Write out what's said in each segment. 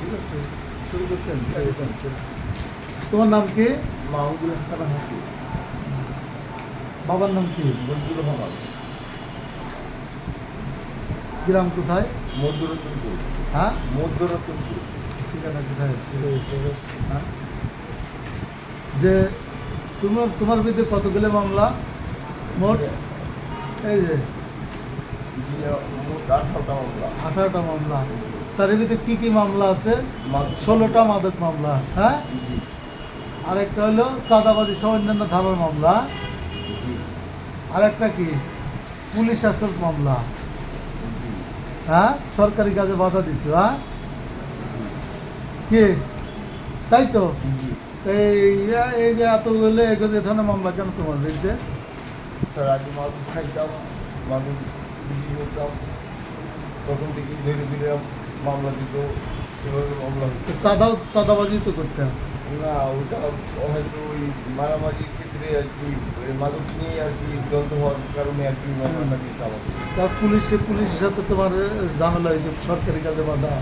ঠিক আছে, শুরু করছেন। তোমার নাম কি? মাহমুদুল হাসান হাসি। বাবার নাম কি? মজদুর রহমান। গ্রাম কোথায়? মধ্যরতনপুর। হ্যাঁ, মধ্যরতনপুর। ঠিকানা কোথায় আছে? হ্যাঁ, যে তোমার বিরুদ্ধে কতগুলো মামলা মোট? এই যে জি, মোট 18টা মামলা। 18টা মামলা। তার ভিতরে কি কি মামলা আছে? মাদক- 16টা মাদক মামলা। হ্যাঁ, জি আরেকটা হলো চাঁদাবাজি সহ অন্যান্য ধারার মামলা। জি আরেকটা কি পুলিশ আসল মামলা। জি হ্যাঁ, সরকারি কাজে বাধা দিচ্ছ। হ্যাঁ, কি তাই তো? জি। এই যে এতগুলো এগুলো এ ধরনের মামলা কেন তোমার বিরুদ্ধে? স্যার আগে মাদক খাইতাম, মাদক বিক্রি করতাম, তখন থেকে ধীরে ধীরে মামলা দিত, এভাবে মামলা হচ্ছে। চাঁদাবাজি তো করতাম। না, ওটা হয়তো ওই মারামারির ক্ষেত্রে আর কি, ওই মাদক নিয়ে আর কি দ্বন্দ্ব হওয়ার কারণে আর কি মামলাটা দিচ্ছে আমাকে। তার পুলিশের সাথে তোমার ঝামেলা হয়েছে সরকারি কাজে বাধা।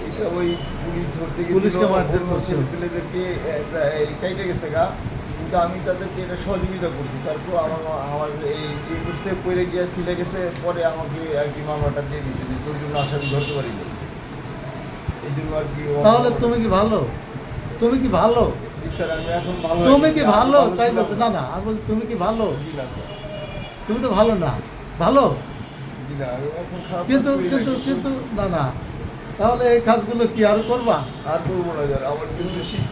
এটা ওই পুলিশ ধরতে পুলিশকে গেছিল, মারধর অন্য করছে। ছেলেপেলেদেরকে কাইটে গেছে গা, কিন্তু আমি তাদেরকে এটা সহযোগিতা করছি। তারপর আমার এই কোর্সে পড়ে গিয়ে সিলে গেছে, পরে আমাকে আর কি মামলাটা দিয়ে দিছে যে তোর জন্য আসামি ধরতে পারিনি, এই জন্য আর কি। তাহলে তুমি কি ভালো? তুমি কি ভালো? স্যার আমি এখন ভালো তুমি আছি। কি আমি ভালো? তাই ছিলাম বলতে না না, আমি বলছি তুমি কি ভালো? জি না স্যার, তুমি তো ভালো না। ভালো জি না, আমি এখন খারাপ কাজ কিন্তু করি না, কিন্তু কিন্তু না না, তাহলে এই কাজগুলো কি আর করবা? আর করবো না স্যার। আমার কিন্তু